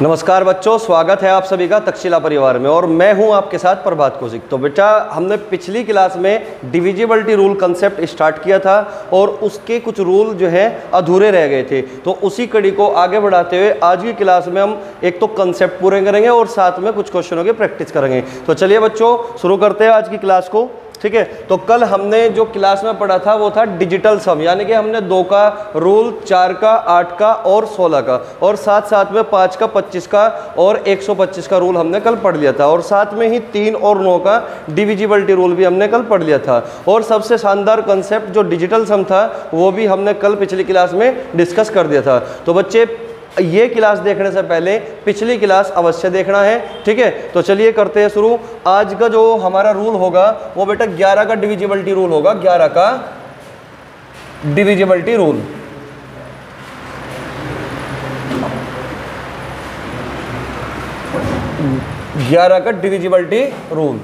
नमस्कार बच्चों, स्वागत है आप सभी का तक्षशिला परिवार में और मैं हूं आपके साथ प्रभात कौशिक। तो बेटा, हमने पिछली क्लास में डिविजिबिलिटी रूल कंसेप्ट स्टार्ट किया था और उसके कुछ रूल जो है अधूरे रह गए थे। तो उसी कड़ी को आगे बढ़ाते हुए आज की क्लास में हम एक तो कंसेप्ट पूरे करेंगे और साथ में कुछ क्वेश्चनों की प्रैक्टिस करेंगे। तो चलिए बच्चों, शुरू करते हैं आज की क्लास को। ठीक है, तो कल हमने जो क्लास में पढ़ा था वो था डिजिटल सम, यानी कि हमने 2 का रूल, 4 का, 8 का और 16 का, और साथ साथ में 5 का, 25 का और 125 का रूल हमने कल पढ़ लिया था। और साथ में ही 3 और 9 का डिविजिबिलिटी रूल भी हमने कल पढ़ लिया था। और सबसे शानदार कंसेप्ट जो डिजिटल सम था वो भी हमने कल पिछली क्लास में डिस्कस कर दिया था। तो बच्चे, ये क्लास देखने से पहले पिछली क्लास अवश्य देखना है। ठीक है, तो चलिए करते हैं शुरू। आज का जो हमारा रूल होगा वो बेटा 11 का डिविजिबिलिटी रूल होगा। 11 का डिविजिबिलिटी रूल।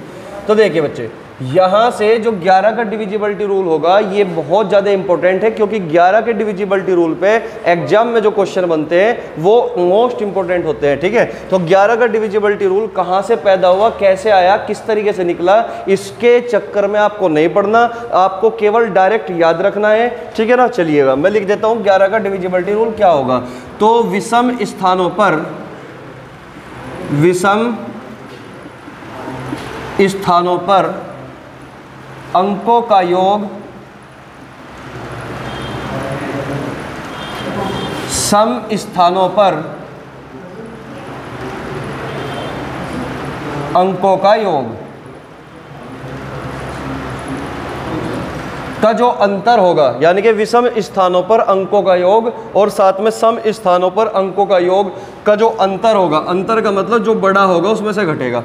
तो देखिए बच्चे, यहाँ से जो 11 का डिविजिबिलिटी रूल होगा ये बहुत ज़्यादा इंपॉर्टेंट है, क्योंकि 11 के डिविजिबिलिटी रूल पे एग्जाम में जो क्वेश्चन बनते हैं वो मोस्ट इंपॉर्टेंट होते हैं। ठीक है, तो 11 का डिविजिबिलिटी रूल कहाँ से पैदा हुआ, कैसे आया, किस तरीके से निकला, इसके चक्कर में आपको नहीं पढ़ना, आपको केवल डायरेक्ट याद रखना है। ठीक है ना, चलिएगा मैं लिख देता हूँ 11 का डिविजिबिलिटी रूल क्या होगा। तो विषम स्थानों पर अंकों का योग सम स्थानों पर अंकों का योग का जो अंतर होगा, यानी कि विषम स्थानों पर अंकों का योग और साथ में सम स्थानों पर अंकों का योग का जो अंतर होगा, अंतर का मतलब जो बड़ा होगा उसमें से घटेगा।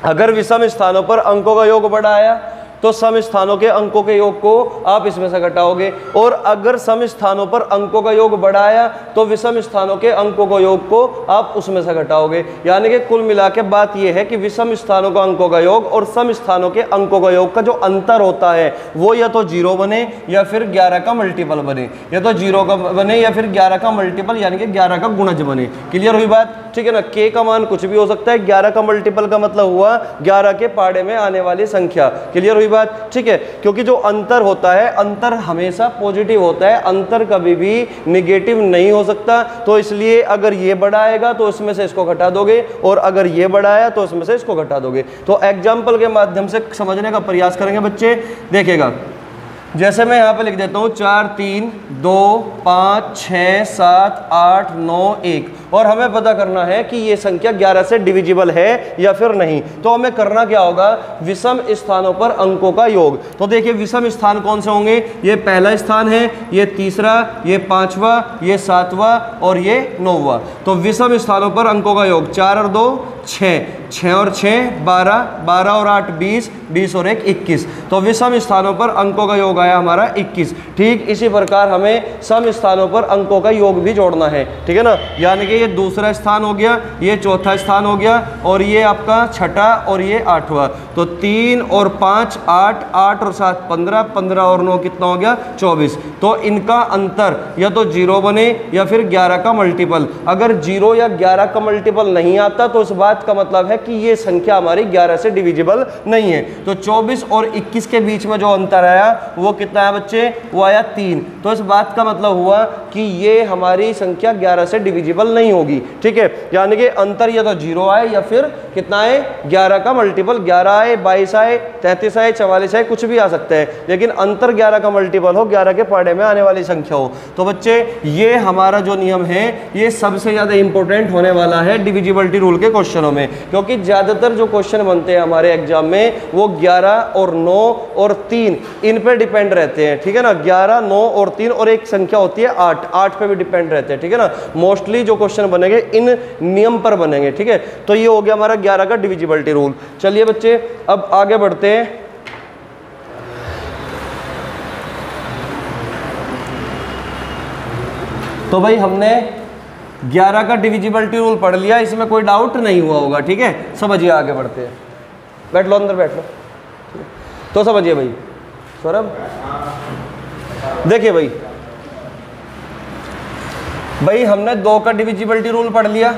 अगर विषम स्थानों पर अंकों का योग बड़ा आया तो सम स्थानों के अंकों के योग को आप इसमें से घटाओगे, और अगर सम स्थानों पर अंकों का योग बड़ा आया तो विषम स्थानों के अंकों का योग को आप उसमें से घटाओगे। यानी कि कुल मिला के बात यह है कि विषम स्थानों का अंकों का योग और सम स्थानों के अंकों का योग का जो अंतर होता है वो या तो 0 बने या फिर 11 का मल्टीपल बने, या तो 0 का बने या फिर 11 का मल्टीपल यानी कि 11 का गुणज बने। क्लियर हुई बात? ठीक है ना, के का मान कुछ भी हो सकता है। 11 का मल्टीपल का मतलब हुआ 11 के पाड़े में आने वाली संख्या। क्लियर हुई बात? ठीक है, क्योंकि जो अंतर होता है, अंतर हमेशा पॉजिटिव होता है, अंतर कभी भी नेगेटिव नहीं हो सकता। तो इसलिए अगर ये बड़ा आएगा तो इसमें से इसको घटा दोगे, और अगर ये बड़ा आया तो इसमें से इसको घटा दोगे। तो एग्जाम्पल के माध्यम से समझने का प्रयास करेंगे बच्चे। देखिएगा, जैसे मैं यहाँ पे लिख देता हूँ 4 3 2 5 6 7 8 9 1, और हमें पता करना है कि ये संख्या 11 से डिविजिबल है या फिर नहीं। तो हमें करना क्या होगा, विषम स्थानों पर अंकों का योग। तो देखिए विषम स्थान कौन से होंगे, ये पहला स्थान है, ये तीसरा, ये 5वां, ये 7वां और ये 9वां। तो विषम स्थानों पर अंकों का योग 4 और 2 6, 6 और 6 12, 12 और 8 20, 20 और 1 21। तो विषम स्थानों पर अंकों का योग आया हमारा 21। ठीक इसी प्रकार हमें सम स्थानों पर अंकों का योग भी जोड़ना है। ठीक है ना, यानी कि ये दूसरा स्थान हो गया, ये चौथा स्थान हो गया, और ये आपका छठा और ये 8वां। तो 3 और 5 8, 8 और 7 15, 15 और 9 कितना हो गया 24। तो इनका अंतर या तो 0 बने या फिर 11 का मल्टीपल। अगर 0 या 11 का मल्टीपल नहीं आता तो इस बात का मतलब है कि ये संख्या हमारी 11 से डिविजिबल नहीं है। तो 24 और 21 के बीच में जो अंतर आया वो कितना है बच्चे, वो आया 3। तो इस बात का मतलब हुआ कि ये हमारी संख्या 11 से डिविजिबल नहीं होगी। ठीक है, यानी कि अंतर या तो 0 आए या फिर कितना है 11 का मल्टीपल, 11 आए, 22 आए, 33 आए, 44 आए, कुछ भी आ सकता है, लेकिन अंतर 11 का मल्टीपल हो, 11 के पाड़े में आने वाली संख्या हो। तो बच्चे, ये हमारा जो नियम है ये सबसे ज्यादा इंपॉर्टेंट होने वाला है डिविजिबिलिटी रूल के क्वेश्चनों में, क्योंकि ज्यादातर जो क्वेश्चन बनते हैं हमारे एग्जाम में वो 11 और 9 और 3 इन पे डिपेंड रहते हैं। ठीक है ना, 11 9 और 3 और एक संख्या होती है 8 पे भी डिपेंड रहते हैं। ठीक है ना, मोस्टली जो क्वेश्चन बनेंगे इन नियम पर बनेंगे। ठीक है, तो ये हो गया हमारा 11 का डिविजिबिलिटी रूल। चलिए बच्चे, अब आगे बढ़ते हैं। तो भाई हमने 11 का डिविजिबिलिटी रूल पढ़ लिया, इसमें कोई डाउट नहीं हुआ होगा। ठीक है, समझिए, आगे बढ़ते हैं। बैठ लो, अंदर बैठ लो। तो समझिए भाई, सौरभ देखिए भाई हमने 2 का डिविजिबिलिटी रूल पढ़ लिया।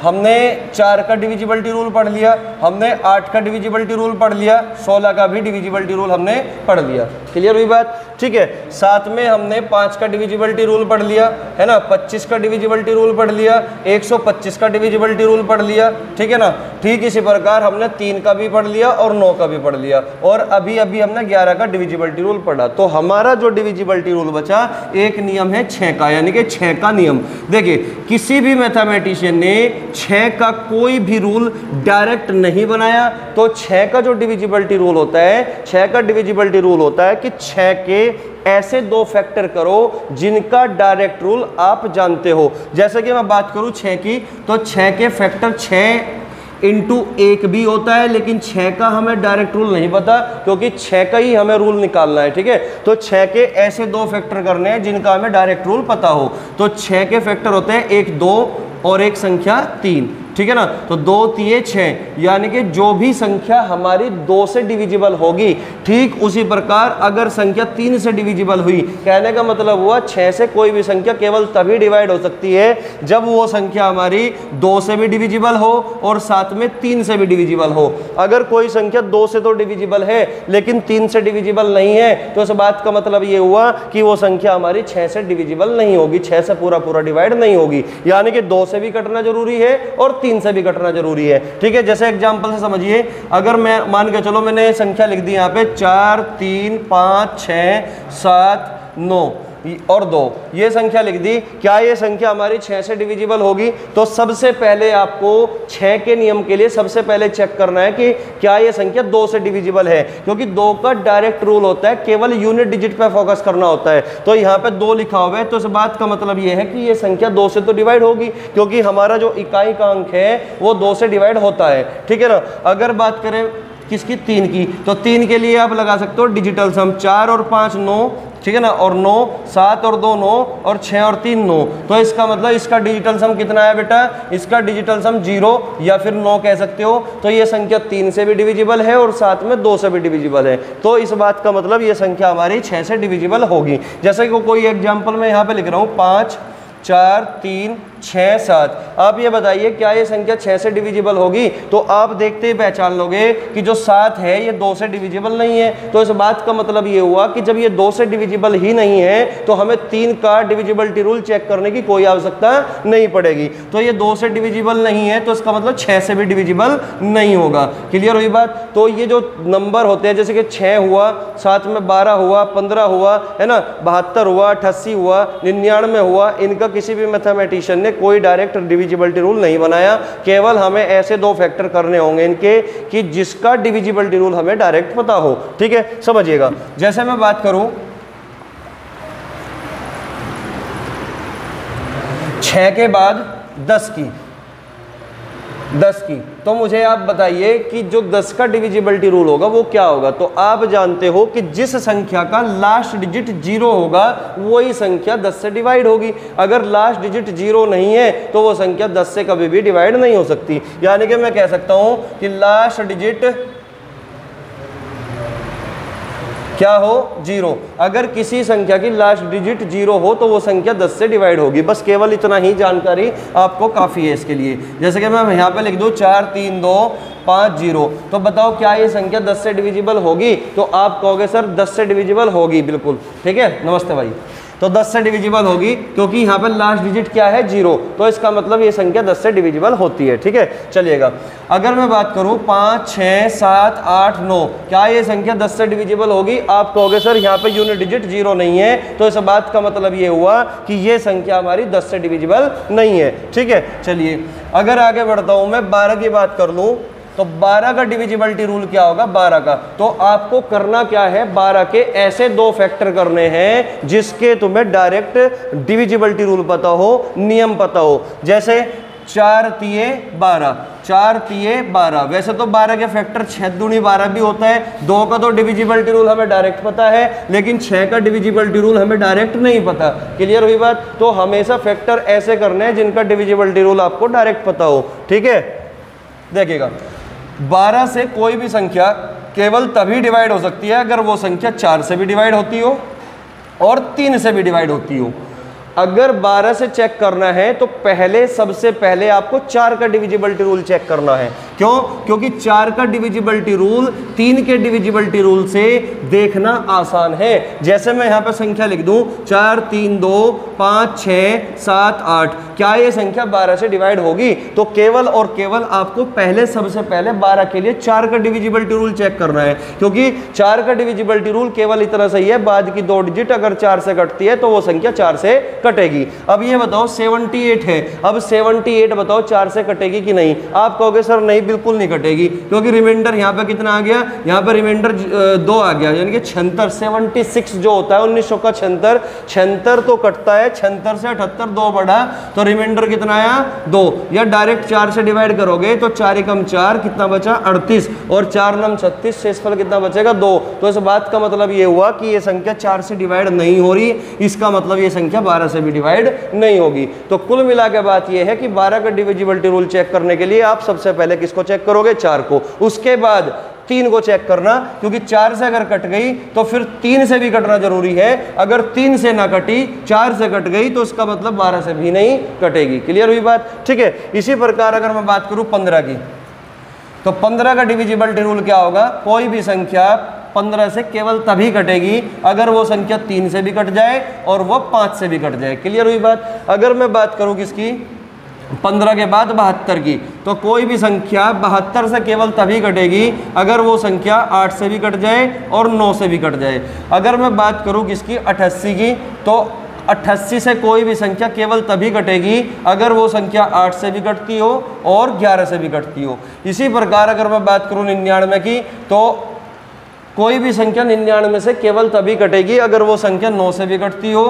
हमने 4 का डिविजिबिलिटी रूल पढ़ लिया, हमने 8 का डिविजिबिलिटी रूल पढ़ लिया, 16 का भी डिविजिबिलिटी रूल हमने पढ़ लिया। क्लियर हुई बात? ठीक है। साथ में हमने 5 का डिविजिबिलिटी रूल पढ़ लिया, है ना, 25 का डिविजिबिलिटी रूल पढ़ लिया, 125 का डिविजिबिलिटी रूल पढ़ लिया। ठीक है ना। ठीक इसी प्रकार हमने 3 का भी पढ़ लिया और 9 का भी पढ़ लिया, और अभी अभी हमने 11 का डिविजिबिलिटी रूल पढ़ा। तो हमारा जो डिविजिबिलिटी रूल बचा, एक नियम है 6 का, यानी कि 6 का नियम। देखिए, किसी भी मैथमेटिशियन ने 6 का कोई भी रूल डायरेक्ट नहीं बनाया, तो 6 का जो डिविजिबिलिटी रूल होता है, 6 का डिविजिबिलिटी रूल होता है कि 6 के ऐसे 2 फैक्टर करो जिनका डायरेक्ट रूल आप जानते हो। जैसे कि मैं बात करूं 6 की, तो 6 के फैक्टर 6 इंटू 1 भी होता है, लेकिन 6 का हमें डायरेक्ट रूल नहीं पता, क्योंकि 6 का ही हमें रूल निकालना है। ठीक है। तो 6 के ऐसे 2 फैक्टर करने हैं जिनका हमें डायरेक्ट रूल पता हो। तो 6 के फैक्टर होते हैं 1 2 और एक संख्या 3। ठीक है ना। तो 2 3 6, यानी कि जो भी संख्या हमारी 2 से डिविजिबल होगी, ठीक उसी प्रकार अगर संख्या 3 से डिविजिबल हुई, कहने का मतलब हुआ 6 से कोई भी संख्या केवल तभी डिवाइड हो सकती है जब वो संख्या हमारी 2 से भी डिविजिबल हो और साथ में 3 से भी डिविजिबल हो। अगर कोई संख्या 2 से तो डिविजिबल है लेकिन 3 से डिविजिबल नहीं है, तो इस बात का मतलब ये हुआ कि वो संख्या हमारी 6 से डिविजिबल नहीं होगी, 6 से पूरा डिवाइड नहीं होगी। यानी कि 2 से भी कटना जरूरी है और 3 से भी कटना जरूरी है। ठीक है। जैसे एग्जांपल से समझिए, अगर मैं मान के चलो मैंने संख्या लिख दी यहाँ पे 4 3 5 6 7 9 और 2, ये संख्या लिख दी। क्या ये संख्या हमारी 6 से डिविजिबल होगी? तो सबसे पहले आपको 6 के नियम के लिए सबसे पहले चेक करना है कि क्या ये संख्या 2 से डिविजिबल है, क्योंकि 2 का डायरेक्ट रूल होता है केवल यूनिट डिजिट पे फोकस करना होता है। तो यहाँ पे 2 लिखा हुआ है, तो इस बात का मतलब ये है कि ये संख्या 2 से तो डिवाइड होगी, क्योंकि हमारा जो इकाई का अंक है वो 2 से डिवाइड होता है। ठीक है ना। अगर बात करें किसकी? 3 की, तो 3 के लिए आप लगा सकते हो डिजिटल सम, 4 और 5 9, ठीक है ना, और 9, 7 और 2 9, और 6 और 3 9। तो इसका मतलब इसका डिजिटल सम कितना है बेटा? इसका डिजिटल सम 0 या फिर 9 कह सकते हो। तो ये संख्या 3 से भी डिविजिबल है और साथ में 2 से भी डिविजिबल है। तो इस बात का मतलब ये संख्या हमारी 6 से डिविजिबल होगी। जैसे कि कोई एग्जाम्पल मैं यहाँ पे लिख रहा हूँ, 5 4 3 6 7। आप ये बताइए क्या ये संख्या 6 से डिविजिबल होगी? तो आप देखते ही पहचान लोगे कि जो 7 है ये 2 से डिविजिबल नहीं है। तो इस बात का मतलब ये हुआ कि जब ये 2 से डिविजिबल ही नहीं है तो हमें 3 का डिविजिबिलिटी रूल चेक करने की कोई आवश्यकता नहीं पड़ेगी। तो ये 2 से डिविजिबल नहीं है, तो इसका मतलब 6 से भी डिविजिबल नहीं होगा। क्लियर हुई बात? तो ये जो नंबर होते हैं, जैसे कि 6 हुआ, साथ में 12 हुआ, 15 हुआ, है ना, 72 हुआ, 88 हुआ, 99 हुआ, इनका किसी भी मैथमेटिशियन ने कोई डायरेक्ट डिविजिबिलिटी रूल नहीं बनाया। केवल हमें ऐसे 2 फैक्टर करने होंगे इनके कि जिसका डिविजिबिलिटी रूल हमें डायरेक्ट पता हो। ठीक है, समझिएगा। जैसे मैं बात करूं 6 के बाद 10 की, तो मुझे आप बताइए कि जो 10 का डिविजिबिलिटी रूल होगा वो क्या होगा? तो आप जानते हो कि जिस संख्या का लास्ट डिजिट 0 होगा वही संख्या 10 से डिवाइड होगी। अगर लास्ट डिजिट 0 नहीं है तो वो संख्या 10 से कभी भी डिवाइड नहीं हो सकती। यानी कि मैं कह सकता हूं कि लास्ट डिजिट क्या हो? 0। अगर किसी संख्या की लास्ट डिजिट 0 हो तो वो संख्या 10 से डिवाइड होगी। बस केवल इतना ही जानकारी आपको काफ़ी है इसके लिए। जैसे कि मैं यहाँ पे लिख दूँ 4 3 2 5 0। तो बताओ क्या ये संख्या 10 से डिविजिबल होगी? तो आप कहोगे सर 10 से डिविजिबल होगी, बिल्कुल। ठीक है, नमस्ते भाई। तो 10 से डिविजिबल होगी क्योंकि यहाँ पर लास्ट डिजिट क्या है? 0। तो इसका मतलब ये संख्या 10 से डिविजिबल होती है। ठीक है, चलिएगा। अगर मैं बात करूँ 5 6 7 8 9, क्या ये संख्या 10 से डिविजिबल होगी? आप कहोगे सर यहाँ पे यूनिट डिजिट 0 नहीं है, तो इस बात का मतलब ये हुआ कि ये संख्या हमारी 10 से डिविजिबल नहीं है। ठीक है, चलिए अगर आगे बढ़ता हूँ मैं 12 की बात कर लूँ, तो 12 का डिविजिबिलिटी रूल क्या होगा? 12 का, तो आपको करना क्या है? 12 के ऐसे 2 फैक्टर करने हैं जिसके तुम्हें डायरेक्ट डिविजिबिलिटी रूल पता हो, नियम पता हो। जैसे 4 तिये 12, 4 तिये 12। वैसे तो 12 के फैक्टर 6 दूनी 12 भी होता है। 2 का तो डिविजिबिलिटी रूल हमें डायरेक्ट पता है, लेकिन 6 का डिविजिबिलिटी रूल हमें डायरेक्ट नहीं पता। क्लियर हुई बात? तो हमेशा फैक्टर ऐसे करने हैं जिनका डिविजिबिलिटी रूल आपको डायरेक्ट पता हो। ठीक है, देखिएगा 12 से कोई भी संख्या केवल तभी डिवाइड हो सकती है अगर वो संख्या 4 से भी डिवाइड होती हो और 3 से भी डिवाइड होती हो। अगर 12 से चेक करना है तो पहले सबसे पहले आपको 4 का डिविजिबिलिटी रूल चेक करना है। क्यों? क्योंकि 4 का डिविजिबिलिटी रूल 3 के डिविजिबिलिटी रूल से देखना आसान है। जैसे मैं यहाँ पे संख्या लिख दूं 4 3 2 5 6 7 8, क्या ये संख्या 12 से डिवाइड होगी? तो केवल और केवल आपको पहले सबसे पहले 12 के लिए 4 का डिविजिबिलिटी रूल चेक करना है, क्योंकि 4 का डिविजिबिलिटी रूल केवल इतना सही है, बाद की 2 डिजिट अगर 4 से कटती है तो वो संख्या 4 से कटेगी। अब ये बताओ 78 है, अब 78 बताओ 4 से कटेगी कि नहीं? आप कहोगे सर नहीं, बिल्कुल नहीं कटेगी, क्योंकि रिमाइंडर यहाँ पे कितना आ गया? यहाँ पे रिमाइंडर 2 आ गया, यानी कि 76 76 जो होता है 1900 का 76 तो कटता है, 76 से 78 2 बढ़ा तो रिमाइंडर कितना आया? 2। या डायरेक्ट 4 से डिवाइड करोगे तो 4 एकम 4 कितना बचा? 38, और 4 नम 36, शेषफल कितना बचेगा? 2। तो इस बात का मतलब ये हुआ कि ये संख्या 4 से डिवाइड नहीं हो रही, इसका मतलब ये संख्या 12 से भी डिवाइड नहीं होगी। तो कुल मिला के बात ये है कि 12 का डिविजिबिलिटी रूल चेक करने के लिए आप सबसे पहले किसको चेक करोगे? 4 को। उसके बाद 3 को चेक करना, क्योंकि 4 से अगर कट गई तो फिर 3 से भी कटना जरूरी है। अगर 3 से ना कटी, 4 से कट गई तो इसका मतलब 12 से भी नहीं कटेगी। क्लियर हुई बात? ठीक है। इसी प्रकार अगर मैं बात करूं 15 की, तो 15 का डिविजिबिलिटी रूल क्या होगा? कोई भी संख्या 15 से केवल तभी कटेगी अगर वो संख्या 3 से भी कट जाए और वो 5 से भी कट जाए। क्लियर हुई बात? अगर मैं बात करूं किसकी? 15 के बाद 72 की, तो कोई भी संख्या 72 से केवल तभी कटेगी अगर वो संख्या 8 से भी कट जाए और 9 से भी कट जाए। अगर मैं बात करूं किसकी? 88 की, तो 88 से कोई भी संख्या केवल तभी कटेगी अगर वो संख्या 8 से भी कटती हो और 11 से भी कटती हो। इसी प्रकार अगर मैं बात करूं 99 की, तो कोई भी संख्या 99 से केवल तभी कटेगी अगर वो संख्या 9 से भी कटती हो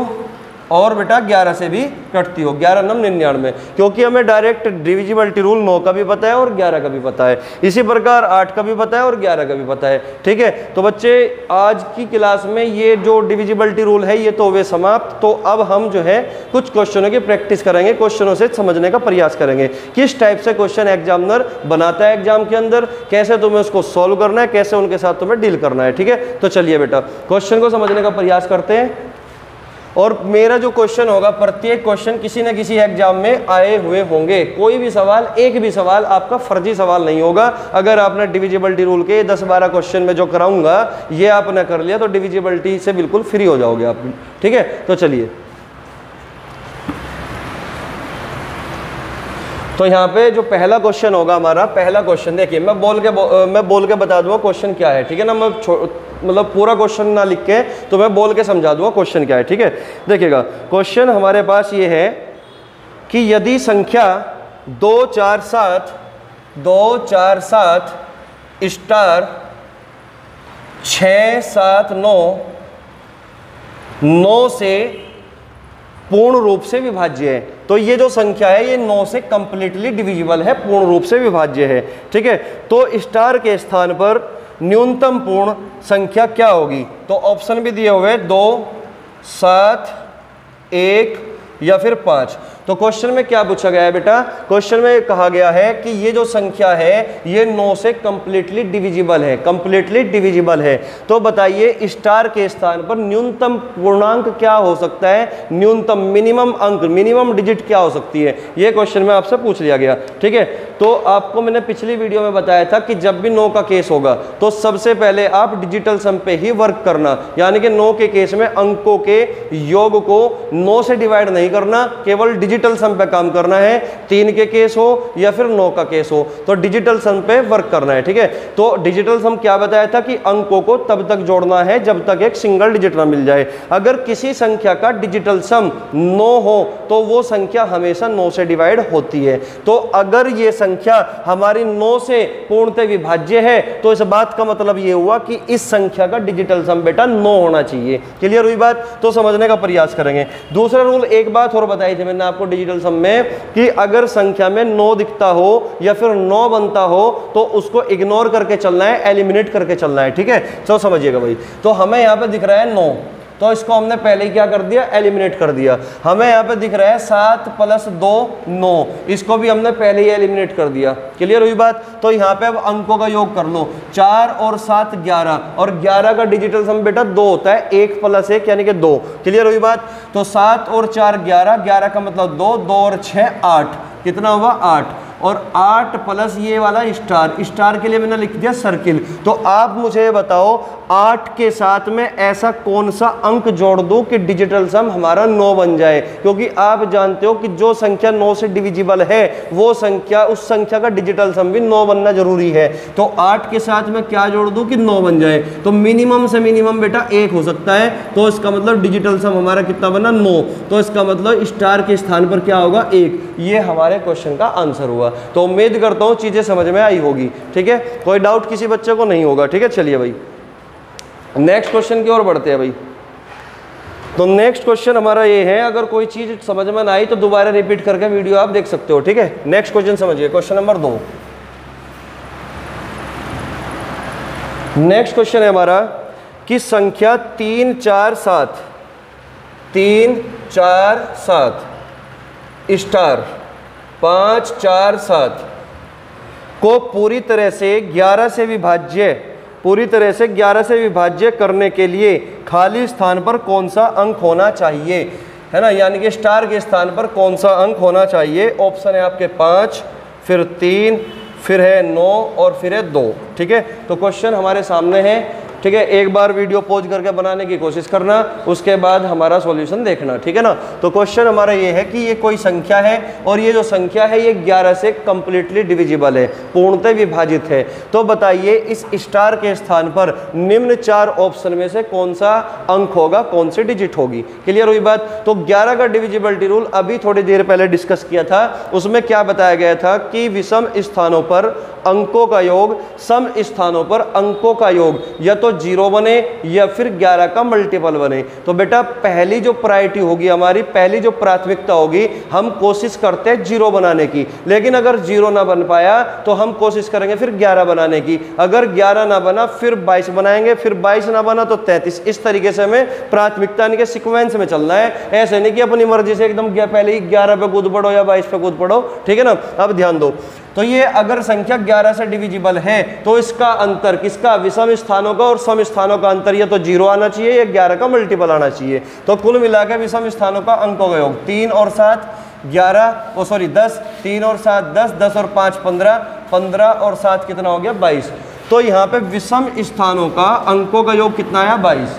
और बेटा 11 से भी कटती हो। 11 नम 99, क्योंकि हमें डायरेक्ट डिविजिबिलिटी रूल 9 का भी पता है और 11 का भी पता है। इसी प्रकार 8 का भी पता है और 11 का भी पता है। ठीक है। तो बच्चे आज की क्लास में ये जो डिविजिबिलिटी रूल है ये तो हुए समाप्त। तो अब हम जो है कुछ क्वेश्चनों की प्रैक्टिस करेंगे, क्वेश्चनों से समझने का प्रयास करेंगे किस टाइप से क्वेश्चन एग्जामिनर बनाता है एग्जाम के अंदर, कैसे तुम्हें उसको सॉल्व करना है, कैसे उनके साथ तुम्हें डील करना है। ठीक है। तो चलिए बेटा क्वेश्चन को समझने का प्रयास करते हैं। और मेरा जो क्वेश्चन होगा, प्रत्येक क्वेश्चन किसी न किसी एग्जाम में आए हुए होंगे। कोई भी सवाल, एक भी सवाल आपका फर्जी सवाल नहीं होगा। अगर आपने डिविजिबिलिटी रूल के 10-12 क्वेश्चन में जो कराऊंगा ये आपने कर लिया तो डिविजिबिलिटी से बिल्कुल फ्री हो जाओगे आप। ठीक है। तो चलिए, तो यहाँ पे जो पहला क्वेश्चन होगा हमारा, पहला क्वेश्चन देखिए, मैं बोल के बता दूंगा क्वेश्चन क्या है। ठीक है ना? मैं मतलब पूरा क्वेश्चन ना लिख के, तो मैं बोल के समझा दूंगा क्वेश्चन क्या है। ठीक है। देखिएगा क्वेश्चन हमारे पास ये है कि यदि संख्या 2 4 7 स्टार 6 7 9 से पूर्ण रूप से विभाज्य है, तो ये जो संख्या है ये 9 से कंप्लीटली डिविजिबल है, पूर्ण रूप से विभाज्य है। ठीक है। तो स्टार के स्थान पर न्यूनतम पूर्ण संख्या क्या होगी? तो ऑप्शन भी दिए हुए 2 7 1 या फिर 5। तो क्वेश्चन में क्या पूछा गया है बेटा? क्वेश्चन में कहा गया है कि ये जो संख्या है ये 9 से कंप्लीटली डिविजिबल है, कंप्लीटली डिविजिबल है। तो बताइए स्टार के स्थान पर न्यूनतम पूर्णांक क्या हो सकता है? न्यूनतम मिनिमम अंक, मिनिमम डिजिट क्या हो सकती है? ये क्वेश्चन में आपसे पूछ लिया गया। ठीक है। तो आपको मैंने पिछली वीडियो में बताया था कि जब भी 9 का केस होगा तो सबसे पहले आप डिजिटल सम पे ही वर्क करना, यानी कि 9 के केस में अंकों के योग को 9 से डिवाइड नहीं करना, केवल डिजिटल सम पे काम करना है। 3 के केस हो या फिर 9 का केस हो, तो डिजिटल सम पे वर्क करना है। ठीक है। तो डिजिटल सम क्या बताया था कि अंकों को तब तक जोड़ना है जब तक एक सिंगल डिजिट ना मिल जाए। अगर किसी संख्या का डिजिटल सम 9 हो तो वो संख्या हमेशा 9 से डिवाइड होती है। तो अगर ये संख्या हमारी 9 से पूर्णतः विभाज्य है तो इस बात का मतलब ये हुआ कि इस संख्या का डिजिटल सम बेटा 9 होना चाहिए। क्लियर हुई बात? तो समझने का प्रयास करेंगे। दूसरा रूल, एक बात और बताई थी मैंने आपको डिजिटल सम में, कि अगर संख्या में 9 दिखता हो या फिर 9 बनता हो तो उसको इग्नोर करके चलना है, एलिमिनेट करके चलना है। ठीक है। तो समझिएगा भाई। तो हमें यहाँ पे दिख रहा है 9, तो इसको हमने पहले ही क्या कर दिया, एलिमिनेट कर दिया। हमें यहाँ पे दिख रहा है 7 + 2 9, इसको भी हमने पहले ही एलिमिनेट कर दिया। क्लियर हुई बात। तो यहाँ पे अब अंकों का योग कर लो, 4 और 7 11, और 11 का डिजिटल सम बेटा 2 होता है, 1 + 1 यानी कि 2। क्लियर हुई बात। तो 7 और 4 11, 11 का मतलब 2, 2 और 6 8, कितना हुआ 8, और 8 प्लस ये वाला स्टार, स्टार के लिए मैंने लिख दिया सर्किल। तो आप मुझे बताओ 8 के साथ में ऐसा कौन सा अंक जोड़ दूं कि डिजिटल सम हमारा 9 बन जाए, क्योंकि आप जानते हो कि जो संख्या 9 से डिविजिबल है वो संख्या, उस संख्या का डिजिटल सम भी 9 बनना जरूरी है। तो 8 के साथ में क्या जोड़ दूं कि 9 बन जाए, तो मिनिमम से मिनिमम बेटा 1 हो सकता है। तो इसका मतलब डिजिटल सम हमारा कितना बना 9, तो इसका मतलब स्टार के स्थान पर क्या होगा 1। ये हमारे क्वेश्चन का आंसर हुआ। तो उम्मीद करता हूं चीजें समझ में आई होगी। ठीक है, कोई डाउट किसी बच्चे को नहीं होगा। ठीक है, चलिए भाई नेक्स्ट क्वेश्चन की ओर बढ़ते हैं भाई। तो नेक्स्ट क्वेश्चन हमारा ये है, अगर कोई चीज समझ में ना आई तो दोबारा रिपीट करके वीडियो आप देख सकते हो। ठीक है, नेक्स्ट क्वेश्चन समझिए, क्वेश्चन नंबर 2। नेक्स्ट क्वेश्चन है हमारा कि संख्या 3 4 7 3 4 7 स्टार 5 4 7 को पूरी तरह से 11 से विभाज्य करने के लिए खाली स्थान पर कौन सा अंक होना चाहिए, है ना, यानी कि स्टार के स्थान पर कौन सा अंक होना चाहिए। ऑप्शन है आपके 5, फिर 3, फिर है 9 और फिर है 2। ठीक है, तो क्वेश्चन हमारे सामने है। ठीक है, एक बार वीडियो पॉज करके बनाने की कोशिश करना, उसके बाद हमारा सॉल्यूशन देखना। ठीक है ना। तो क्वेश्चन हमारा ये है कि ये कोई संख्या है और ये जो संख्या है ये 11 से कंप्लीटली डिविजिबल है, पूर्णतः विभाजित है। तो बताइए इस स्टार के स्थान पर निम्न 4 ऑप्शन में से कौन सा अंक होगा, कौन सी डिजिट होगी। क्लियर हुई बात। तो 11 का डिविजिबिलिटी रूल अभी थोड़ी देर पहले डिस्कस किया था, उसमें क्या बताया गया था कि विषम स्थानों पर अंकों का योग, सम स्थानों पर अंकों का योग या तो 0 बने या फिर 11 का मल्टीपल बने। तो बेटा पहली जो प्रायोरिटी होगी हमारी, पहली जो प्राथमिकता होगी, हम कोशिश करते हैं 0 बनाने की, लेकिन अगर 0 ना बन पाया तो हम कोशिश करेंगे फिर 11 बनाने की, अगर 11 ना बना फिर 22 बनाएंगे, फिर 22 ना बना तो 33। इस तरीके से हमें प्राथमिकता यानी कि सीक्वेंस में चलना है। ऐसे नहीं कि अपनी मर्जी से एकदम पहले ही 11 पे कूद पड़ो या 22 पे कूद पड़ो। ठीक है ना। अब ध्यान दो, तो ये अगर संख्या 11 से डिविजिबल है तो इसका अंतर किसका, विषम स्थानों का और सम स्थानों का अंतर या तो 0 आना चाहिए या 11 का मल्टीपल आना चाहिए। तो कुल मिलाकर विषम स्थानों का अंकों का योग 3 और 7 10, 3 और 7 10, 10 और 5 15, 15 और 7 कितना हो गया 22। तो यहाँ पे विषम स्थानों का अंकों का योग कितना आया 22।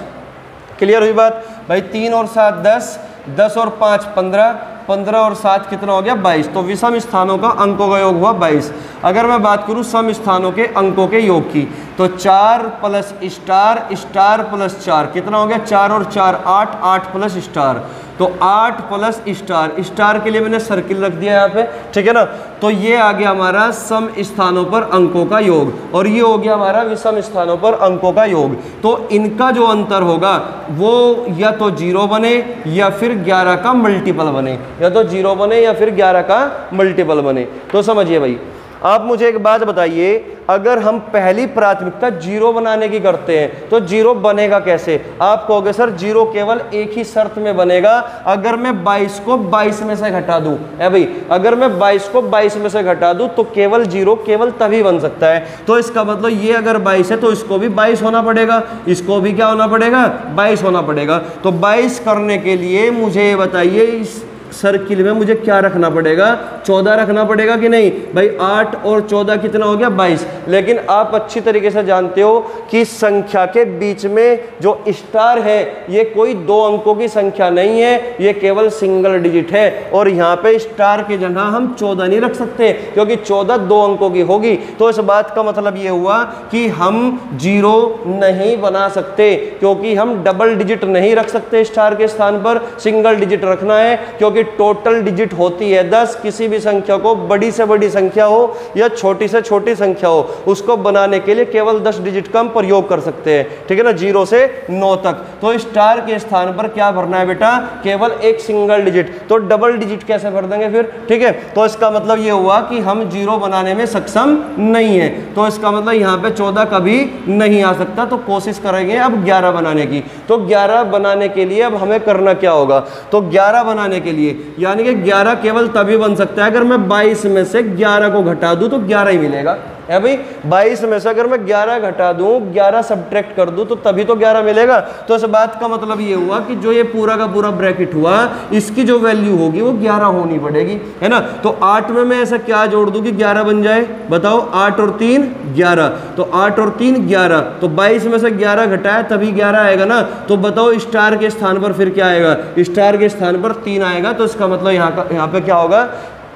क्लियर हुई बात भाई। 3 और 7 10, 10 और 5 15, 15 और 7 कितना हो गया 22। तो विषम स्थानों का अंकों का योग हुआ 22। अगर मैं बात करूं सम स्थानों के अंकों के योग की, तो 4 प्लस स्टार, स्टार प्लस 4 कितना हो गया 4 और 4 8, 8 प्लस स्टार, तो 8 प्लस स्टार, स्टार के लिए मैंने सर्किल रख दिया यहाँ पे। ठीक है ना। तो ये आ गया हमारा सम स्थानों पर अंकों का योग और ये हो गया हमारा विषम स्थानों पर अंकों का योग। तो इनका जो अंतर होगा वो या तो 0 बने या फिर 11 का मल्टीपल बने, या तो 0 बने या फिर 11 का मल्टीपल बने। तो समझिए भाई, आप मुझे एक बात बताइए, अगर हम पहली प्राथमिकता 0 बनाने की करते हैं तो 0 बनेगा कैसे। आप कहोगे सर 0 केवल एक ही शर्त में बनेगा, अगर मैं 22 को 22 में से घटा दूं। है भाई, अगर मैं 22 को 22 में से घटा दूं तो केवल 0 केवल तभी बन सकता है। तो इसका मतलब ये अगर 22 है तो इसको भी 22 होना पड़ेगा, इसको भी क्या होना पड़ेगा 22 होना पड़ेगा। तो 22 करने के लिए मुझे ये बताइए इस सर्किल में मुझे क्या रखना पड़ेगा, 14 रखना पड़ेगा कि नहीं भाई। 8 और 14 कितना हो गया 22। लेकिन आप अच्छी तरीके से जानते हो कि संख्या के बीच में जो स्टार है ये कोई 2 अंकों की संख्या नहीं है, ये केवल सिंगल डिजिट है। और यहाँ पे स्टार की जगह हम 14 नहीं रख सकते क्योंकि 14 2 अंकों की होगी। तो इस बात का मतलब ये हुआ कि हम 0 नहीं बना सकते, क्योंकि हम डबल डिजिट नहीं रख सकते स्टार के स्थान पर, सिंगल डिजिट रखना है। क्योंकि टोटल डिजिट होती है 10, किसी भी संख्या को बड़ी से बड़ी संख्या हो या छोटी से छोटी संख्या हो, उसको बनाने के लिए केवल 10 डिजिट का हम प्रयोग कर सकते हैं, ठीक है ना, 0 से 9 तक। तो स्टार के स्थान पर क्या भरना है बेटा, केवल एक सिंगल डिजिट। तो डबल डिजिट कैसे भर देंगे फिर, ठीक है। तो इसका मतलब ये हुआ कि हम 0 बनाने में सक्षम नहीं है, तो इसका मतलब यहाँ पे 14 कभी नहीं आ सकता। तो कोशिश करेंगे अब 11 बनाने की। तो 11 बनाने के लिए अब हमें करना क्या होगा, तो 11 बनाने के लिए यानी कि 11 केवल तभी बन सकता है अगर मैं 22 में से 11 को घटा दूं तो 11 ही मिलेगा, है भाई। 22 में से अगर मैं 11 घटा दूं, 11 सब्ट्रैक्ट कर दूं तो तभी तो 11 मिलेगा। तो इस बात का मतलब ये हुआ कि जो ये पूरा का पूरा ब्रैकेट हुआ, इसकी जो वैल्यू होगी वो 11 होनी पड़ेगी, है ना। तो 8 में मैं ऐसा क्या जोड़ दूं कि 11 बन जाए, बताओ। 8 और 3 11, तो 8 और 3 11, तो 22 में से 11 घटाया तभी 11 आएगा ना। तो बताओ स्टार के स्थान पर फिर क्या आएगा, स्टार के स्थान पर 3 आएगा। तो इसका मतलब यहाँ पे क्या होगा,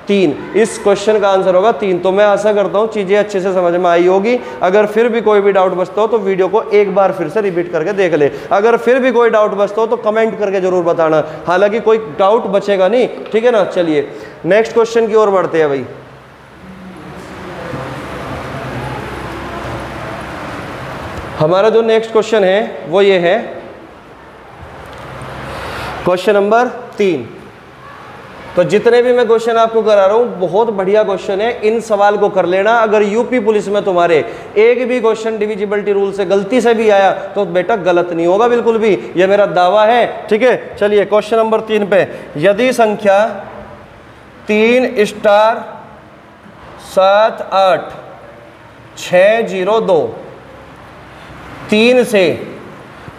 3। इस क्वेश्चन का आंसर होगा 3। तो मैं आशा करता हूँ चीज़ें अच्छे से समझ में आई होगी। अगर फिर भी कोई भी डाउट बचता हो तो वीडियो को एक बार फिर से रिपीट करके देख ले। अगर फिर भी कोई डाउट बचता हो तो कमेंट करके जरूर बताना, हालांकि कोई डाउट बचेगा नहीं, ठीक है ना। चलिए नेक्स्ट क्वेश्चन की ओर बढ़ते हैं भाई। हमारा जो नेक्स्ट क्वेश्चन है वो ये है क्वेश्चन नंबर 3। तो जितने भी मैं क्वेश्चन आपको करा रहा हूँ बहुत बढ़िया क्वेश्चन है, इन सवाल को कर लेना। अगर यूपी पुलिस में तुम्हारे एक भी क्वेश्चन डिविजिबिलिटी रूल से गलती से भी आया तो बेटा गलत नहीं होगा बिल्कुल भी, ये मेरा दावा है, ठीक है। चलिए क्वेश्चन नंबर 3 पे, यदि संख्या 3 स्टार 7 8 6 0 2 3 से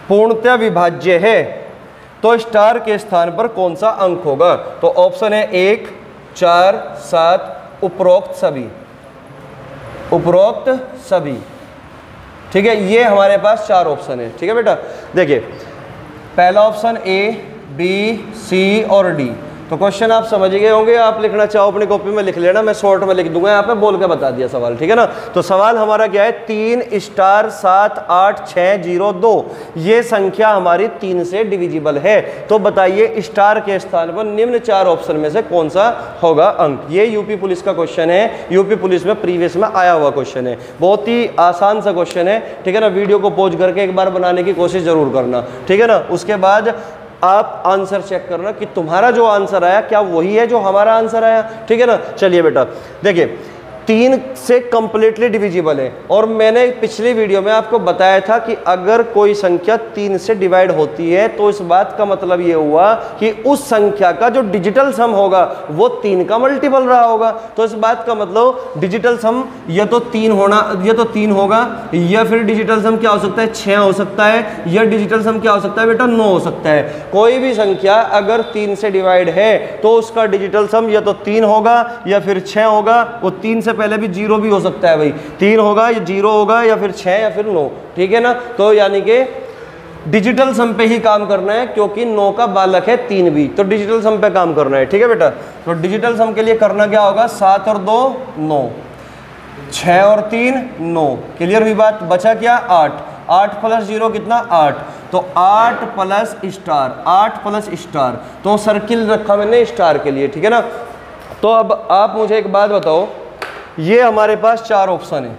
पूर्णतः विभाज्य है तो स्टार के स्थान पर कौन सा अंक होगा। तो ऑप्शन है 1 4 7 उपरोक्त सभी, उपरोक्त सभी, ठीक है। ये हमारे पास 4 ऑप्शन है, ठीक है बेटा। देखिए पहला ऑप्शन ए, बी, सी और डी। तो क्वेश्चन आप समझ गए होंगे, आप लिखना चाहो अपनी कॉपी में लिख लेना, मैं शॉर्ट में लिख दूंगा, यहाँ पे बोल के बता दिया सवाल, ठीक है ना। तो सवाल हमारा क्या है, 3 स्टार 7 8 6 0 2 ये संख्या हमारी 3 से डिविजिबल है। तो बताइए स्टार के स्थान पर निम्न 4 ऑप्शन में से कौन सा होगा अंक। ये यूपी पुलिस का क्वेश्चन है, यूपी पुलिस में प्रीवियस में आया हुआ क्वेश्चन है, बहुत ही आसान सा क्वेश्चन है, ठीक है ना। वीडियो को पॉज करके एक बार बनाने की कोशिश जरूर करना, ठीक है ना। उसके बाद आप आंसर चेक करना कि तुम्हारा जो आंसर आया क्या वही है जो हमारा आंसर आया, ठीक है ना। चलिए बेटा देखिए 3 से कंप्लीटली डिविजिबल है, और मैंने पिछली वीडियो में आपको बताया था कि अगर कोई संख्या 3 से डिवाइड होती है तो इस बात का मतलब ये हुआ कि उस संख्या का जो डिजिटल सम होगा वो 3 का मल्टीपल रहा होगा। तो इस बात का मतलब डिजिटल सम या तो 3 होगा, या फिर डिजिटल सम क्या हो सकता है 6 हो सकता है, या डिजिटल सम क्या हो सकता है बेटा 9 हो सकता है। कोई भी संख्या अगर 3 से डिवाइड है तो उसका डिजिटल सम या तो 3 होगा या फिर 6 होगा। वो 3 से पहले भी 0 भी हो सकता है भाई, 3 होगा या 0 होगा या फिर 6 या फिर 9, ठीक है ना। तो यानी कि डिजिटल सम पे ही काम करना है, क्योंकि 9 का बालक है 3 भी, तो डिजिटल सम पे काम करना है, ठीक है बेटा। तो डिजिटल सम के लिए करना क्या होगा, 7 और 2 9, 6 और 3 9, क्लियर हुई बात। बचा क्या 8, 8 प्लस 0 कितना 8, तो 8 प्लस स्टार, 8 प्लस स्टार, तो सर्किल रखा मैंने स्टार के लिए, ठीक है ना। तो अब आप मुझे एक बात बताओ, ये हमारे पास 4 ऑप्शन है।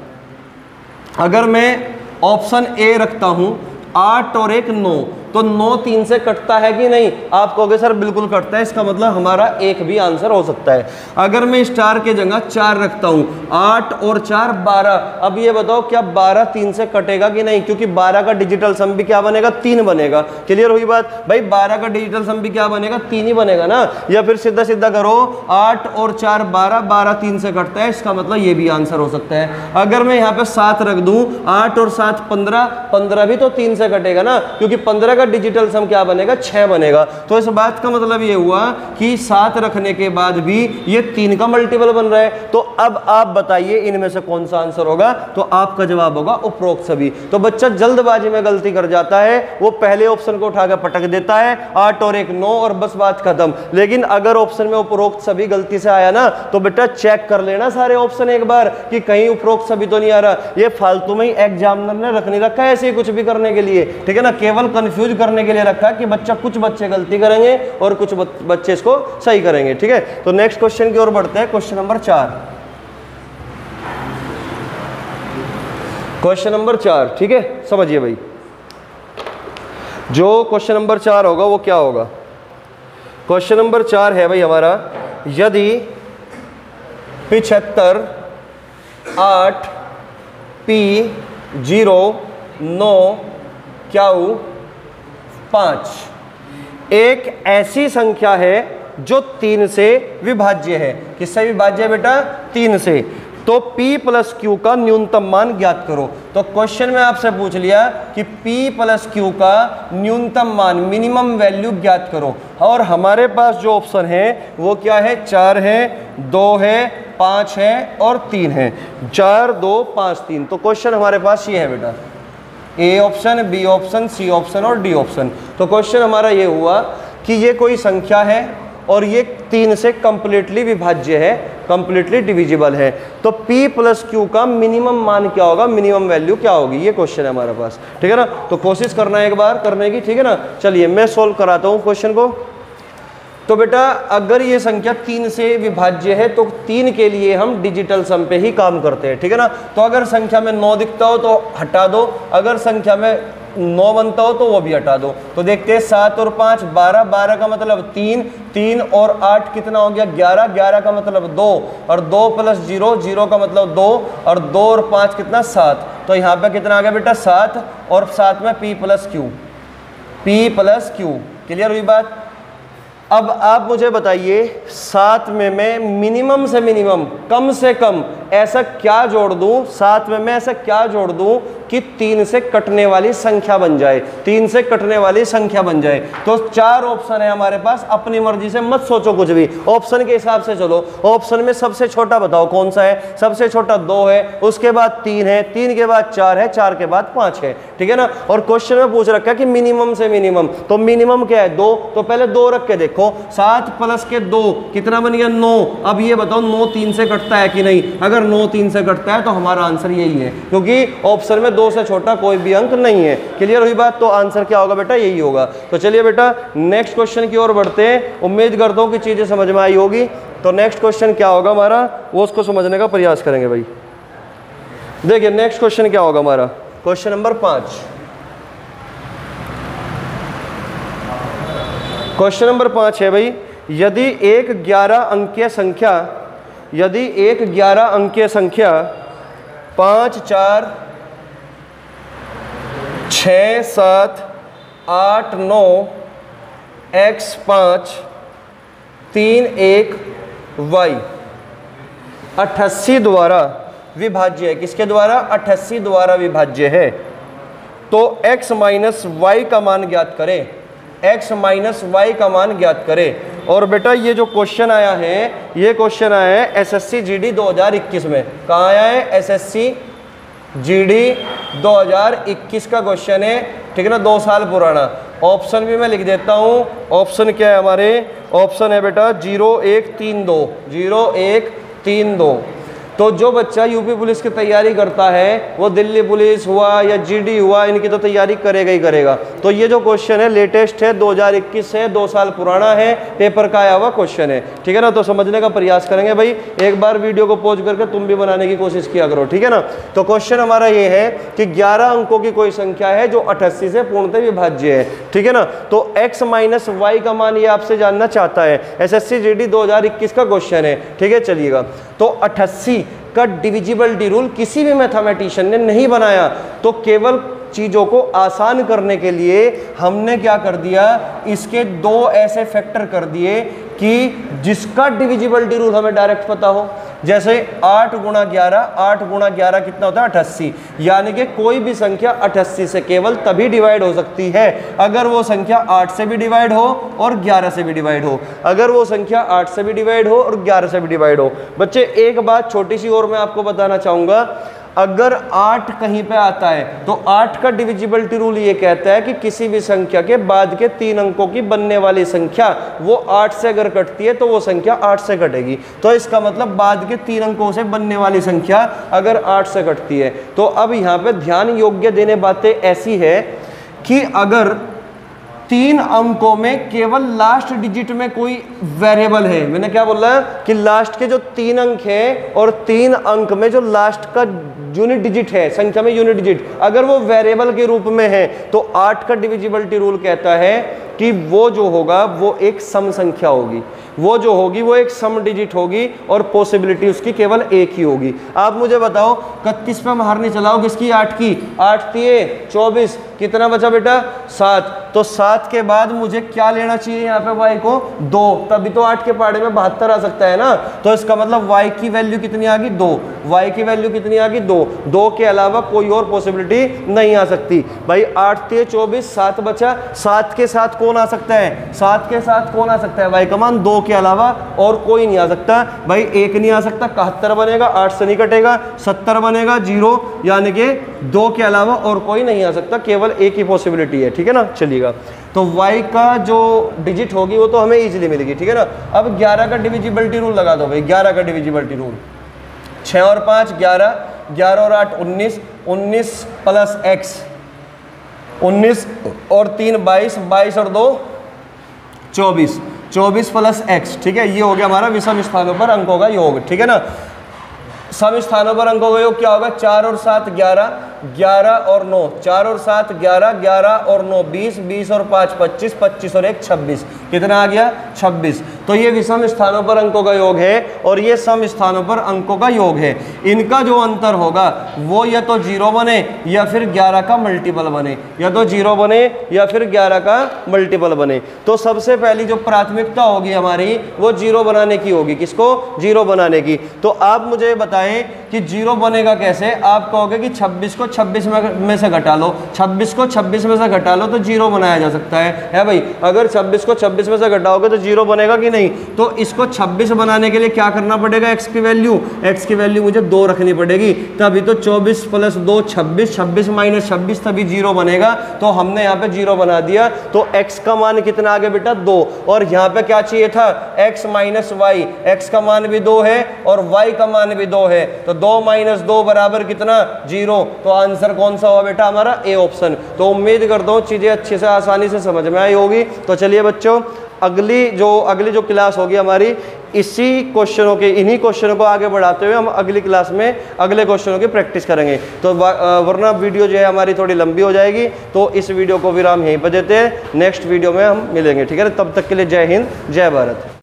अगर मैं ऑप्शन ए रखता हूं 8 और 1 9, तो 9 3 से कटता है कि नहीं, आप कहोगे सर बिल्कुल कटता है, इसका मतलब हमारा एक भी आंसर हो सकता है। अगर मैं स्टार के जगह 4 रखता हूं, 8 और 4 12, अब ये बताओ क्या 12 3 से कटेगा कि नहीं, क्योंकि 12 का डिजिटल सम भी क्या बनेगा 3 बनेगा। क्लियर हुई बात भाई, 12 का डिजिटल सम भी क्या बनेगा 3 ही बनेगा ना। या फिर सीधा सीधा करो 8 और 4 12, 12 3 से कटता है, इसका मतलब ये भी आंसर हो सकता है। अगर मैं यहाँ पे 7 रख दूं, 8 और 7 15, 15 भी तो 3 से कटेगा ना, क्योंकि 15 डिजिटल सम क्या बनेगा 6 बनेगा। तो इस बात का मतलब ये हुआ कि 7 रखने के बाद भी ये 3 का मल्टीपल बन रहा है। तो अब आप बताइए इनमें से कौन सा आंसर होगा, तो आपका जवाब होगा उपरोक्त सभी। तो बच्चा जल्दबाजी में गलती कर जाता है, वो पहले ऑप्शन को उठाकर पटक देता है, 8 और 1 9 और बस बात खत्म। लेकिन अगर ऑप्शन में उपरोक्त सभी गलती से आया ना, तो बेटा चेक कर लेना सारे ऑप्शन एक बार कि कहीं उपरोक्त सभी तो नहीं आ रहा। ये फालतू में ही एग्जामिनर ने रख नहीं रखा है ऐसे ही कुछ भी करने के लिए, ठीक है ना। केवल कंफ्यूज कंफ्यूज करने के लिए रखा है कि बच्चा, कुछ बच्चे गलती करेंगे और कुछ बच्चे इसको सही करेंगे। ठीक है, तो नेक्स्ट क्वेश्चन की ओर बढ़ते हैं। Question number 4, question number 4। ठीक है, समझिए भाई, जो क्वेश्चन नंबर 4 होगा वो क्या होगा। क्वेश्चन नंबर 4 है भाई हमारा, यदि 75 8 P 0 9 क्याऊ 5 एक ऐसी संख्या है जो 3 से विभाज्य है। किससे विभाज्य है बेटा? 3 से। तो P प्लस Q का न्यूनतम मान ज्ञात करो। तो क्वेश्चन में आपसे पूछ लिया कि P प्लस Q का न्यूनतम मान, मिनिमम वैल्यू ज्ञात करो। और हमारे पास जो ऑप्शन है वो क्या है? 4 है, 2 है, 5 है और 3 है। 4 2 5 3। तो क्वेश्चन हमारे पास ये है बेटा, A option, B option, C option और डी ऑप्शन। तो क्वेश्चन हमारा ये हुआ कि ये कोई संख्या है और ये 3 से कंप्लीटली विभाज्य है, कंप्लीटली डिविजिबल है। तो P प्लस Q का मिनिमम मान क्या होगा, मिनिमम वैल्यू क्या होगी, ये क्वेश्चन है हमारे पास। ठीक है ना, तो कोशिश करना है एक बार करने की। ठीक है ना, चलिए मैं सोल्व कराता हूँ क्वेश्चन को। तो बेटा अगर ये संख्या 3 से विभाज्य है तो 3 के लिए हम डिजिटल सम पे ही काम करते हैं। ठीक है ना, तो अगर संख्या में 9 दिखता हो तो हटा दो, अगर संख्या में 9 बनता हो तो वो भी हटा दो। तो देखते हैं 7 और 5 12, 12 का मतलब 3, 3 और 8 कितना हो गया? 11, 11 का मतलब 2 और 2 प्लस 0, 0 का मतलब 2 और 2 और 5 कितना? 7। तो यहाँ पे कितना आ गया बेटा? 7 और 7 में P plus Q, P plus Q। Clear हुई बात? अब आप मुझे बताइए 7 में मैं मिनिमम से मिनिमम, कम से कम ऐसा क्या जोड़ दूं, 7 में मैं ऐसा क्या जोड़ दूं कि 3 से कटने वाली संख्या बन जाए, 3 से कटने वाली संख्या बन जाए। तो 4 ऑप्शन है हमारे पास, अपनी मर्जी से मत सोचो कुछ भी, ऑप्शन के हिसाब से चलो। ऑप्शन में सबसे छोटा बताओ कौन सा है? सबसे छोटा 2 है, उसके बाद 3 है, 3 के बाद 4 है, 4 के बाद 5 है। ठीक है ना, और क्वेश्चन में पूछ रखा है कि मिनिमम से मिनिमम, तो मिनिमम क्या है? 2। तो पहले 2 रख के देखो, 7 प्लस के 2 कितना बन गया? 9। अब ये बताओ 9 3 से कटता है कि नहीं? अगर 9 3 से कटता है तो हमारा आंसर यही है, क्योंकि ऑप्शन में 2 से छोटा कोई भी अंक नहीं है। क्लियर हुई बात? तो आंसर क्या होगा बेटा? यही होगा। तो चलिए बेटा नेक्स्ट क्वेश्चन की ओर बढ़ते हैं। उम्मीद करता हूं कि चीजें समझ में आई होगी। तो नेक्स्ट क्वेश्चन क्या होगा हमारा, वो उसको समझने का प्रयास करेंगे भाई। देखिए नेक्स्ट क्वेश्चन क्या होगा हमारा, क्वेश्चन नंबर 5। क्वेश्चन नंबर 5 है भाई, यदि एक 11 अंकीय संख्या, यदि एक 11 अंकीय संख्या 5 4 6 7 8 9 x 5 3 1 y 88 द्वारा विभाज्य है। किसके द्वारा? 88 द्वारा विभाज्य है। तो x माइनस वाई का मान ज्ञात करें, x माइनस वाई का मान ज्ञात करें। और बेटा ये जो क्वेश्चन आया है, ये क्वेश्चन आया है एसएससी जीडी 2021 में। कहाँ आया है? एसएससी जीडी 2021 का क्वेश्चन है। ठीक है ना, 2 साल पुराना। ऑप्शन भी मैं लिख देता हूँ। ऑप्शन क्या है हमारे? ऑप्शन है बेटा 0 1 3 2, 0 1 3 2। तो जो बच्चा यूपी पुलिस की तैयारी करता है, वो दिल्ली पुलिस हुआ या जीडी हुआ, इनकी तो तैयारी करेगा ही करेगा। तो ये जो क्वेश्चन है लेटेस्ट है, 2021 से 2 साल पुराना है, पेपर का आया हुआ क्वेश्चन है। ठीक है ना, तो समझने का प्रयास करेंगे भाई। एक बार वीडियो को पॉज करके तुम भी बनाने की कोशिश किया करो। ठीक है ना, तो क्वेश्चन हमारा ये है कि 11 अंकों की कोई संख्या है जो 88 से पूर्णतः विभाज्य है। ठीक है ना, तो x माइनस वाई का मान ये आपसे जानना चाहता है। एसएससी जीडी 2021 का क्वेश्चन है। ठीक है, चलिएगा। तो 88 का डिविजिबिलिटी रूल किसी भी मैथमेटिशियन ने नहीं बनाया, तो केवल चीज़ों को आसान करने के लिए हमने क्या कर दिया, इसके 2 ऐसे फैक्टर कर दिए कि जिसका डिविजिबिलिटी रूल हमें डायरेक्ट पता हो। जैसे 8 गुणा 11, 8 गुणा 11 कितना होता है? 88। यानी कि कोई भी संख्या 88 से केवल तभी डिवाइड हो सकती है अगर वो संख्या 8 से भी डिवाइड हो और 11 से भी डिवाइड हो। अगर वो संख्या 8 से भी डिवाइड हो और 11 से भी डिवाइड हो। बच्चे एक बात छोटी सी और मैं आपको बताना चाहूँगा, अगर 8 कहीं पे आता है तो 8 का डिविजिबिलिटी रूल ये कहता है कि किसी भी संख्या के बाद के 3 अंकों की बनने वाली संख्या वो 8 से अगर कटती है तो वो संख्या 8 से कटेगी। तो इसका मतलब बाद के 3 अंकों से बनने वाली संख्या अगर 8 से कटती है। तो अब यहाँ पे ध्यान योग्य देने बातें ऐसी है कि अगर 3 अंकों में केवल लास्ट डिजिट में कोई वेरिएबल है। मैंने क्या बोला कि लास्ट के जो 3 अंक है और 3 अंक में जो लास्ट का यूनिट डिजिट है, संख्या में यूनिट डिजिट, अगर वो वेरिएबल के रूप में है तो 8 का डिविजिबिलिटी रूल कहता है कि वो जो होगा वो एक सम संख्या होगी, वो जो होगी वो एक सम डिजिट होगी और पॉसिबिलिटी उसकी केवल एक ही होगी। आप मुझे बताओ 31 पे हम हारने चलाओ किसकी? 8 की। 8 3 24, कितना बचा बेटा? 7। तो 7 के बाद मुझे क्या लेना चाहिए यहाँ पे y को? 2, तभी तो 8 के पहाड़े में 72 आ सकता है ना। तो इसका मतलब y की वैल्यू कितनी आ गई? 2। y की वैल्यू कितनी आ गई? 2। 2 के अलावा कोई और पॉसिबिलिटी नहीं आ सकती भाई। 8 3 24, 7 बचा। 7 के साथ कौन आ सकता है? 7 के साथ कौन आ सकता है? y का मान 2 के अलावा और कोई नहीं आ सकता भाई। 1 नहीं आ सकता, 71 बनेगा, 8 से नहीं कटेगा, 70 बनेगा, 0, यानी कि 2 के अलावा और कोई नहीं आ सकता, केवल एक ही पॉसिबिलिटी है। ठीक है ना, चलिएगा। तो y का जो डिजिट होगी वो तो हमें इजीली मिलेगी। ठीक है ना। अब 11 का डिविजिबिलिटी रूल लगा दो भाई। 11 का डिविजिबिलिटी रूल, 6 और 5 11, 11 और 8 19, 19 प्लस x, 19 और 3 22, 22 और 2 24, 24 प्लस x। ठीक है, ये हो गया हमारा विषम स्थानों पर अंकों का योग। ठीक है ना। सम स्थानों पर अंकों का योग क्या होगा? 4 और 7 11, 11 और 9, 4 और 7 11, 11 और 9 20, 20 और 5 25, 25 और 1 26, कितना आ गया? 26। तो ये विषम स्थानों पर अंकों का योग है और ये सम स्थानों पर अंकों का योग है। इनका जो अंतर होगा वो या तो 0 बने या फिर 11 का मल्टीपल बने, या तो 0 बने या फिर 11 का मल्टीपल बने। तो सबसे पहली जो प्राथमिकता होगी हमारी वो 0 बनाने की होगी। किसको? 0 बनाने की। तो आप मुझे बताएं कि 0 बनेगा कैसे? आप कहोगे कि 26 को 26 में से घटा लो, 26 को 26 में से घटा लो तो 0 बनाया जा सकता है भाई। अगर 26 को 26 में से घटाओगे तो 0 बनेगा कि नहीं? तो इसको 26 बनाने के लिए क्या करना पड़ेगा? x की वैल्यू मुझे 2 रखनी पड़ेगी, तभी तो 24 प्लस 2 26, 26 माइनस 26 तभी 0 बनेगा। तो हमने यहाँ पे 0 बना दिया। तो x का मान कितना आ गया बेटा? 2। और यहाँ पे क्या चाहिए था? x minus Y. x का मान भी 2 है और y का मान भी 2 है, तो 2 माइनस 2 बराबर कितना? 0। तो आंसर कौन सा हुआ बेटा? हमारा ए ऑप्शन। तो उम्मीद करता हूँ चीजें अच्छे से आसानी से समझ में आई होगी। तो चलिए बच्चों, अगली जो क्लास होगी हमारी, इन्हीं क्वेश्चनों को आगे बढ़ाते हुए हम अगली क्लास में अगले क्वेश्चनों की प्रैक्टिस करेंगे। तो वरना वीडियो जो है हमारी थोड़ी लंबी हो जाएगी, तो इस वीडियो को विराम यहीं पर देते हैं। नेक्स्ट वीडियो में हम मिलेंगे। ठीक है ना, तब तक के लिए जय हिंद, जय भारत।